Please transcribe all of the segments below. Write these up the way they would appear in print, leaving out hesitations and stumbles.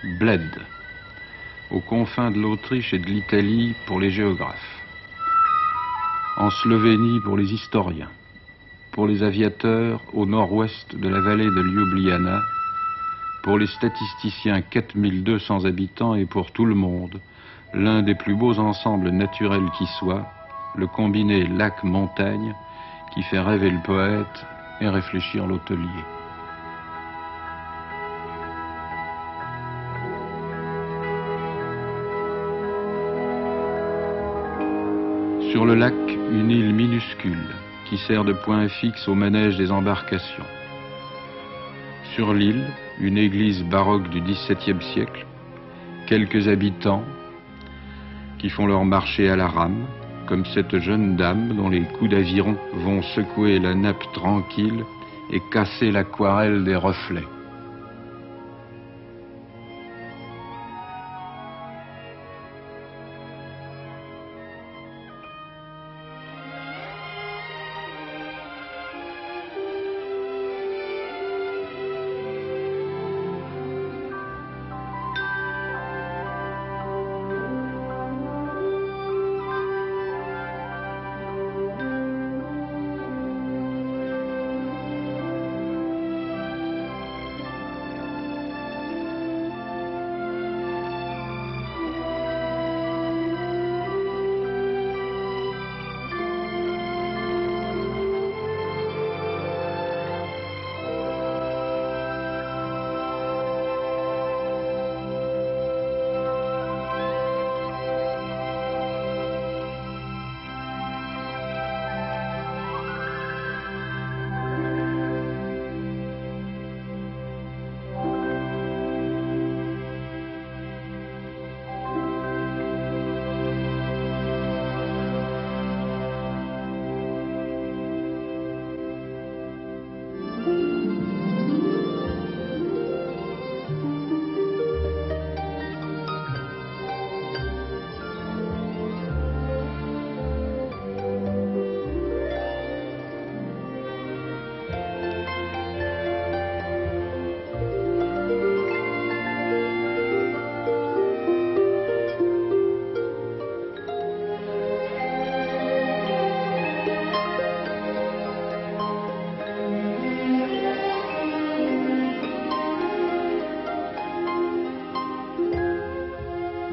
Bled, aux confins de l'Autriche et de l'Italie pour les géographes, en Slovénie pour les historiens, pour les aviateurs au nord-ouest de la vallée de Ljubljana, pour les statisticiens 4200 habitants et pour tout le monde, l'un des plus beaux ensembles naturels qui soit, le combiné lac-montagne qui fait rêver le poète et réfléchir l'hôtelier. Sur le lac, une île minuscule qui sert de point fixe au manège des embarcations. Sur l'île, une église baroque du XVIIe siècle, quelques habitants qui font leur marché à la rame, comme cette jeune dame dont les coups d'aviron vont secouer la nappe tranquille et casser l'aquarelle des reflets.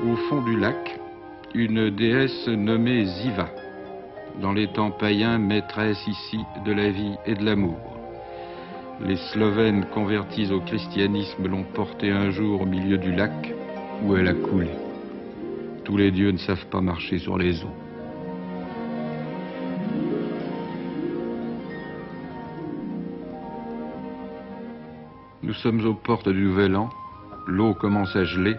Au fond du lac, une déesse nommée Ziva, dans les temps païens maîtresse ici de la vie et de l'amour. Les Slovènes convertis au christianisme l'ont portée un jour au milieu du lac où elle a coulé. Tous les dieux ne savent pas marcher sur les eaux. Nous sommes aux portes du Nouvel An, l'eau commence à geler.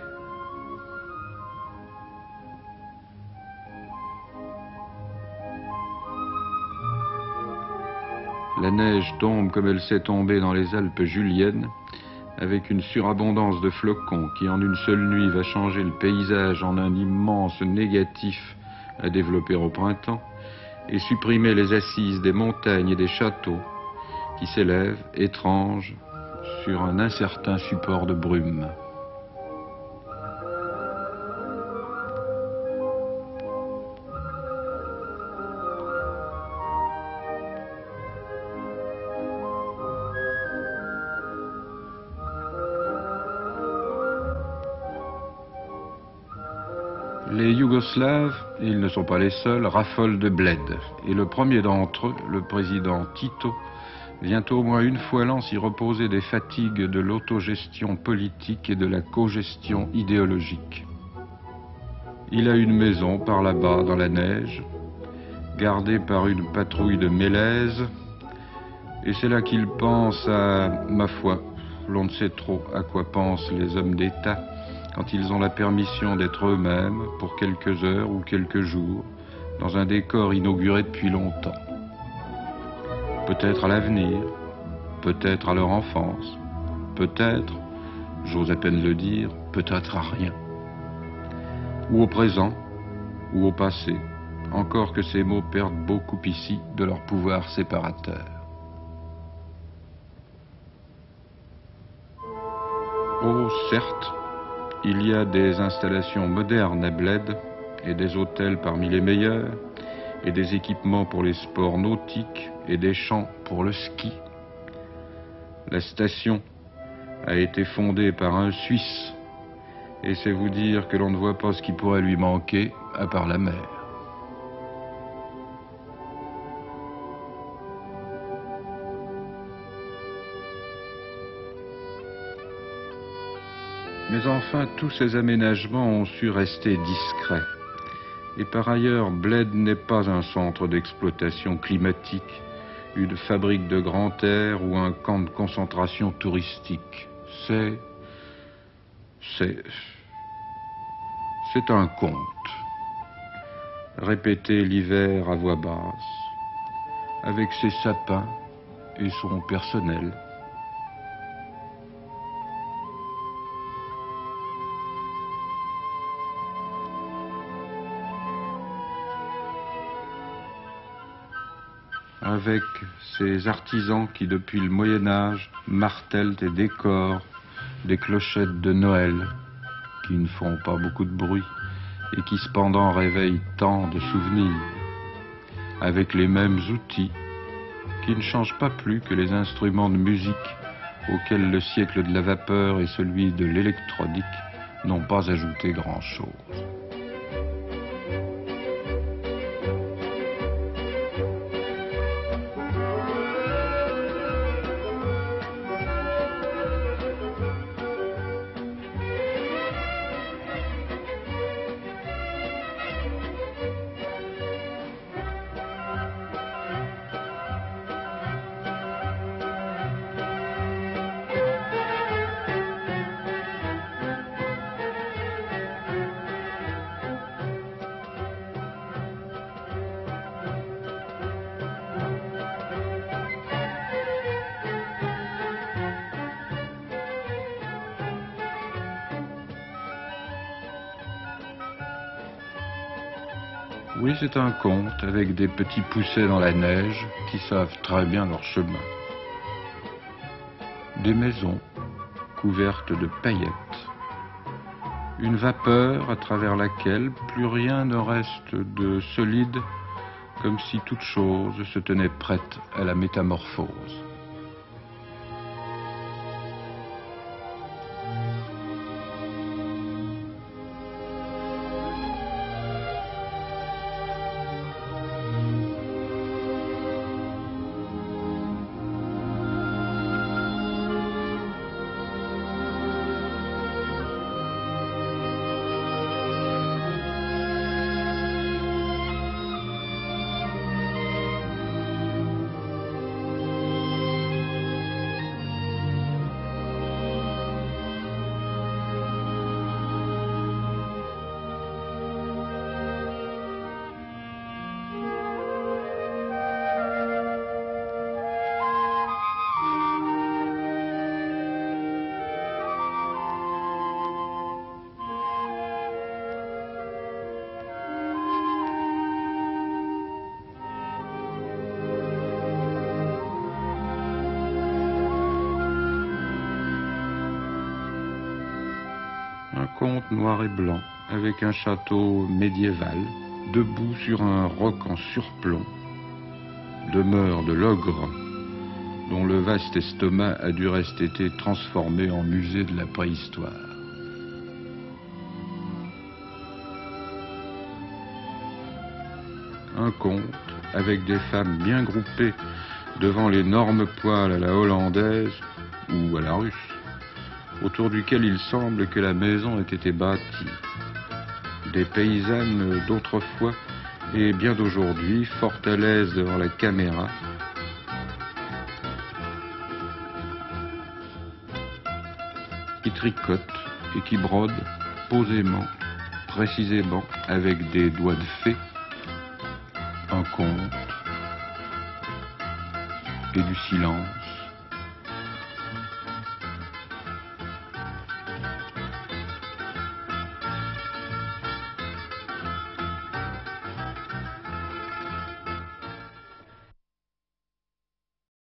La neige tombe comme elle s'est tombée dans les Alpes juliennes, avec une surabondance de flocons qui en une seule nuit va changer le paysage en un immense négatif à développer au printemps, et supprimer les assises des montagnes et des châteaux qui s'élèvent, étranges, sur un incertain support de brume. Les Yougoslaves, et ils ne sont pas les seuls, raffolent de bled. Et le premier d'entre eux, le président Tito, vient au moins une fois l'an s'y reposer des fatigues de l'autogestion politique et de la cogestion idéologique. Il a une maison par là-bas dans la neige, gardée par une patrouille de mélèzes, et c'est là qu'il pense à, ma foi, l'on ne sait trop à quoi pensent les hommes d'État, quand ils ont la permission d'être eux-mêmes pour quelques heures ou quelques jours dans un décor inauguré depuis longtemps. Peut-être à l'avenir, peut-être à leur enfance, peut-être, j'ose à peine le dire, peut-être à rien. Ou au présent, ou au passé, encore que ces mots perdent beaucoup ici de leur pouvoir séparateur. Oh, certes, Il y a des installations modernes à Bled et des hôtels parmi les meilleurs et des équipements pour les sports nautiques et des champs pour le ski. La station a été fondée par un Suisse et c'est vous dire que l'on ne voit pas ce qui pourrait lui manquer à part la mer. Mais enfin, tous ces aménagements ont su rester discrets. Et par ailleurs, Bled n'est pas un centre d'exploitation climatique, une fabrique de grand air ou un camp de concentration touristique. C'est un conte, répété l'hiver à voix basse, avec ses sapins et son personnel. Avec ces artisans qui, depuis le Moyen-Âge, martèlent et décorent des clochettes de Noël, qui ne font pas beaucoup de bruit, et qui cependant réveillent tant de souvenirs, avec les mêmes outils, qui ne changent pas plus que les instruments de musique auxquels le siècle de la vapeur et celui de l'électronique n'ont pas ajouté grand-chose. Oui, c'est un conte avec des petits poussets dans la neige qui savent très bien leur chemin. Des maisons couvertes de paillettes. Une vapeur à travers laquelle plus rien ne reste de solide, comme si toute chose se tenait prête à la métamorphose. Un conte noir et blanc, avec un château médiéval, debout sur un roc en surplomb, demeure de l'ogre, dont le vaste estomac a du reste été transformé en musée de la préhistoire. Un conte avec des femmes bien groupées devant l'énorme poêle à la hollandaise ou à la russe, autour duquel il semble que la maison ait été bâtie. Des paysannes d'autrefois et bien d'aujourd'hui, fort à l'aise devant la caméra, qui tricotent et qui brodent posément, précisément, avec des doigts de fée, un conte et du silence